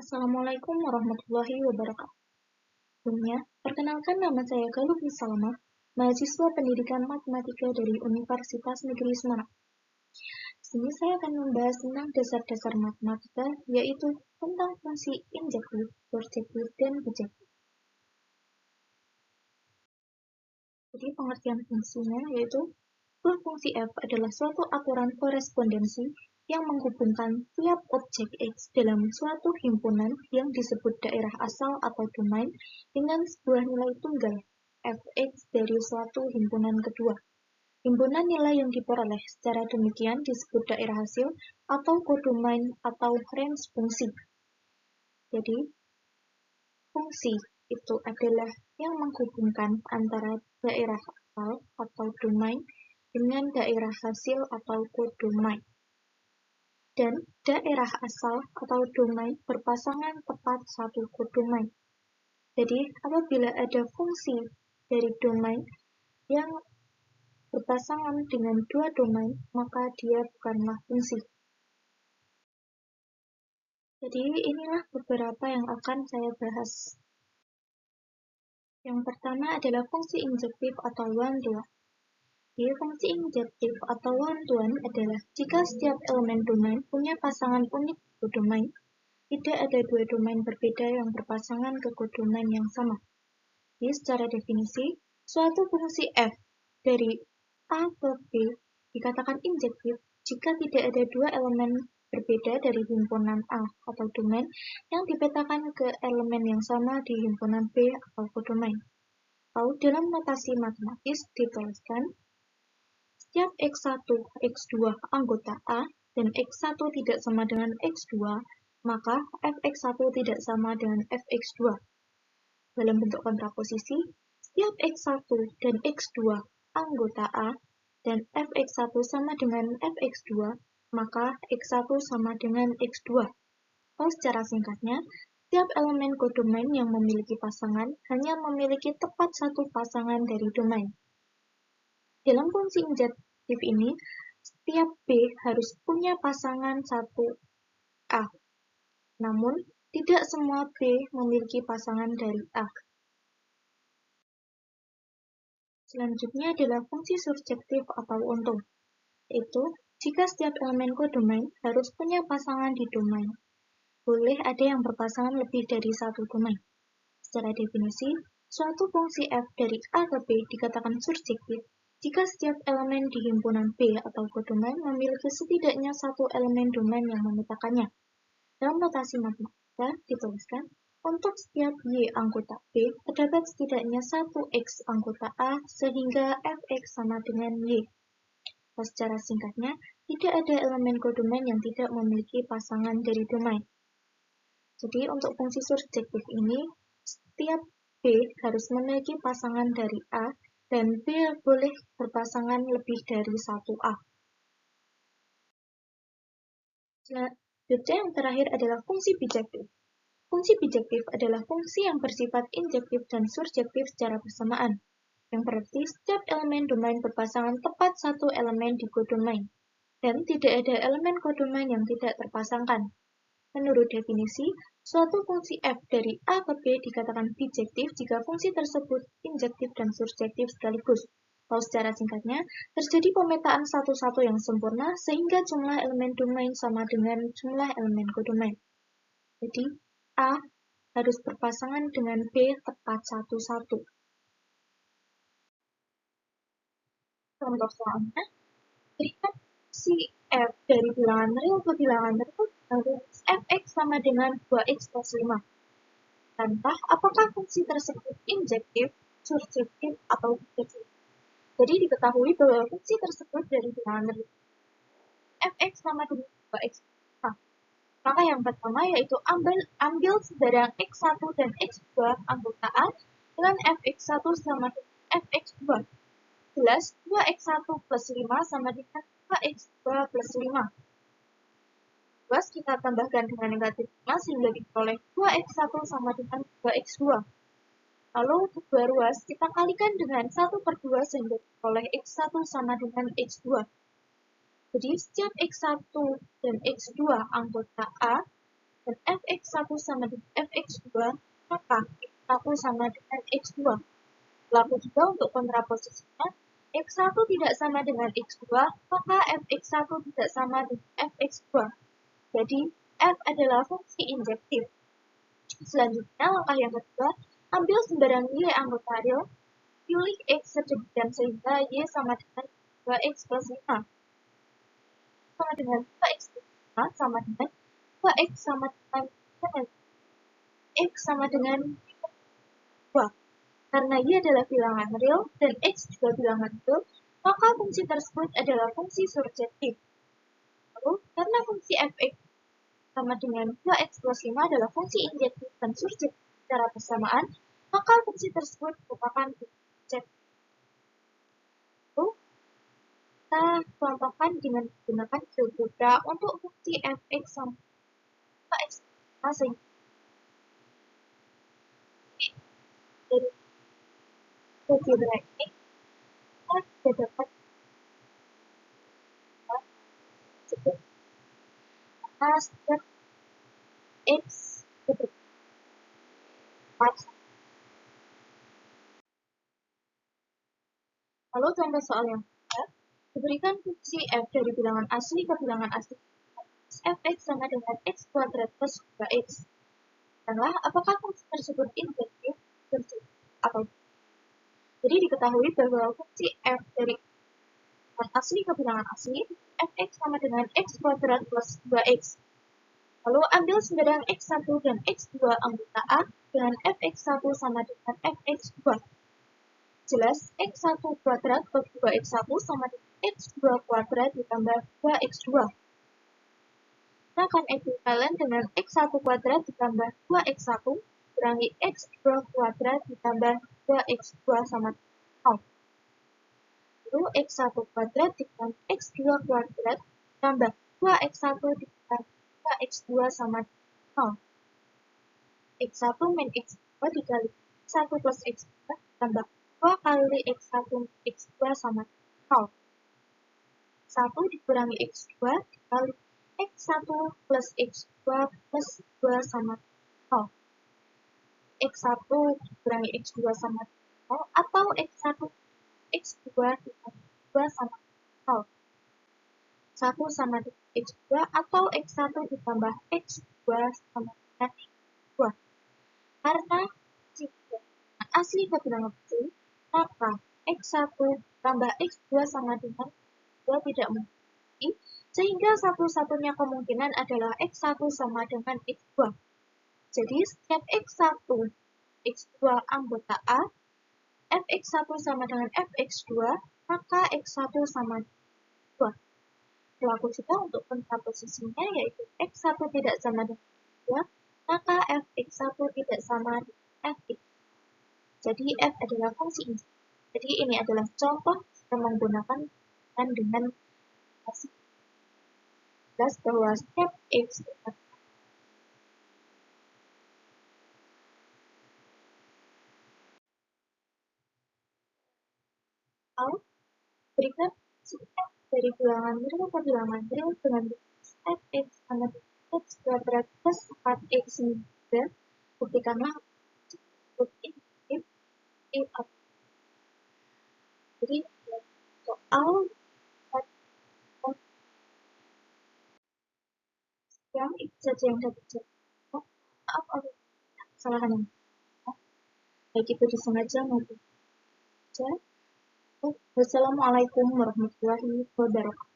Assalamualaikum warahmatullahi wabarakatuh. Sebelumnya, perkenalkan nama saya Galuh Salma, mahasiswa pendidikan matematika dari Universitas Negeri Semarang. Di sini saya akan membahas tentang dasar-dasar matematika, yaitu tentang fungsi injektif, surjektif, dan bijektif. Jadi pengertian fungsinya yaitu fungsi F adalah suatu aturan korespondensi yang menghubungkan tiap objek X dalam suatu himpunan yang disebut daerah asal atau domain dengan sebuah nilai tunggal Fx dari suatu himpunan kedua. Himpunan nilai yang diperoleh secara demikian disebut daerah hasil atau kodomain atau range fungsi. Jadi, fungsi itu adalah yang menghubungkan antara daerah asal atau domain dengan daerah hasil atau kodomain. Dan daerah asal atau domain berpasangan tepat satu kodomain. Jadi, apabila ada fungsi dari domain yang berpasangan dengan dua domain, maka dia bukanlah fungsi. Jadi, inilah beberapa yang akan saya bahas. Yang pertama adalah fungsi injektif atau one-to-one. Jadi, fungsi injektif atau one-to-one adalah jika setiap elemen domain punya pasangan unik kodomain, tidak ada dua domain berbeda yang berpasangan ke kodomain yang sama. Jadi, secara definisi, suatu fungsi f dari A ke B dikatakan injektif jika tidak ada dua elemen berbeda dari himpunan A atau domain yang dipetakan ke elemen yang sama di himpunan B atau kodomain. Lalu dalam notasi matematis dituliskan setiap X1, X2 anggota A dan X1 tidak sama dengan X2, maka Fx1 tidak sama dengan Fx2. Dalam bentuk kontraposisi, setiap X1 dan X2 anggota A dan Fx1 sama dengan Fx2, maka X1 sama dengan X2. Atau secara singkatnya, setiap elemen kodomain yang memiliki pasangan hanya memiliki tepat satu pasangan dari domain. Dalam fungsi injektif ini, setiap B harus punya pasangan satu A. Namun, tidak semua B memiliki pasangan dari A. Selanjutnya adalah fungsi surjektif atau untung, yaitu jika setiap elemen kodomain harus punya pasangan di domain. Boleh ada yang berpasangan lebih dari satu domain. Secara definisi, suatu fungsi f dari A ke B dikatakan surjektif jika setiap elemen di himpunan B atau kodomain memiliki setidaknya satu elemen domain yang memetakannya. Dalam notasi matematika dituliskan, untuk setiap Y anggota B terdapat setidaknya satu X anggota A sehingga Fx sama dengan Y. Secara singkatnya, tidak ada elemen kodomain yang tidak memiliki pasangan dari domain. Jadi untuk fungsi surjektif ini, setiap B harus memiliki pasangan dari A dan B boleh berpasangan lebih dari satu A. Selanjutnya yang terakhir adalah fungsi bijektif. Fungsi bijektif adalah fungsi yang bersifat injektif dan surjektif secara bersamaan, yang berarti setiap elemen domain berpasangan tepat satu elemen di kodomain, dan tidak ada elemen kodomain yang tidak terpasangkan. Menurut definisi, suatu fungsi f dari A ke B dikatakan bijektif jika fungsi tersebut injektif dan surjektif sekaligus. Atau secara singkatnya, terjadi pemetaan satu-satu yang sempurna sehingga jumlah elemen domain sama dengan jumlah elemen kodomain. Jadi, A harus berpasangan dengan B tepat satu-satu. Contoh soalnya, berikan fungsi f dari bilangan real ke bilangan real fx sama dengan 2x plus 5. Entah apakah fungsi tersebut injektif, surjektif, atau bijektif. Jadi diketahui bahwa fungsi tersebut dari bilangan real fx sama dengan 2x. Nah, maka yang pertama yaitu ambil sebarang x1 dan x2 anggota A dengan fx1 sama dengan fx2. Jelas 2x1 plus 5 sama dengan 2x2 plus 5. Plus kita tambahkan dengan negatif 5 sehingga diperoleh 2x1 sama dengan 2x2. Lalu untuk 2 ruas kita kalikan dengan 1/2 sehingga diperoleh x1 sama dengan x2. Jadi setiap x1 dan x2 anggota A dan fx1 sama dengan fx2, maka x1 sama dengan x2. Berlaku juga untuk kontraposisinya, x1 tidak sama dengan x2, maka fx1 tidak sama dengan fx2. Jadi, f adalah fungsi injektif. Selanjutnya, langkah yang kedua, ambil sembarang y anggota real, pilih x sedemikian sehingga y sama dengan 2x plus 5. Sama dengan 2x plus 5 sama dengan 2x sama dengan x sama dengan 2. Karena y adalah bilangan real dan x juga bilangan real, maka fungsi tersebut adalah fungsi surjektif. Lalu, karena fungsi fx sama dengan 2x plus 5 adalah fungsi injektif dan surjektif secara bersamaan, maka fungsi tersebut merupakan fungsi surjektif. Kita contohkan dengan menggunakan algebra untuk fungsi fx sama 2x sehingga dari algebra ini kita bisa dapat sebut setiap x Lalu contoh soal yang kedua, diberikan fungsi f dari bilangan asli ke bilangan asli fx sama dengan x kuadrat plus 2x. Katakanlah apakah fungsi tersebut injektif atau tidak. Jadi diketahui bahwa fungsi f dari bilangan asli ke bilangan asli fx sama dengan x kuadrat plus 2x. Lalu ambil sembarang x1 dan x2 anggota A dengan fx1 sama dengan fx2. Jelas, x1 kuadrat per 2x1 sama dengan x2 kuadrat ditambah 2x2. Kita akan ekuivalen dengan x1 kuadrat ditambah 2x1 kurangi x2 kuadrat ditambah 2x2 sama 0. Lalu x1 kuadrat ditambah x2 kuadrat ditambah 2x1 ditambah 2x2 sama 0. x1 min x2 dikali x1 plus x2 ditambah 2 kali x1 x2 sama 0. 1 dikurangi x2 dikali x1 plus x2 plus 2 sama 0. x1 dikurangi x2 sama 0 atau x1 x2 dikurangi 2 sama 0. 1 sama dengan x2 atau x1 ditambah x2 sama dengan 2. Karena jika asli ke bilangan asli, maka x1 tambah x2 sama dengan 2 tidak mungkin, sehingga satu-satunya kemungkinan adalah x1 sama dengan x2. Jadi setiap x1, x2 anggota A, fx1 sama dengan fx2, maka x1 sama dengan 2. Berlaku juga untuk kontraposisinya, yaitu x1 tidak sama dengan 2, maka fx1 tidak sama dengan fx. Jadi f adalah fungsi injektif. Jadi ini adalah contoh kita menggunakan dengan jelas bahwa setiap x berikan setiap dari bilangan real ke bilangan real dengan fx sama dengan x kuadrat plus 4x dan buktikanlah injektif jadi soal yang itu saja yang dapat saya maaf ada kesalahan yang baik itu disengaja maupun saja. Wassalamualaikum warahmatullahi wabarakatuh.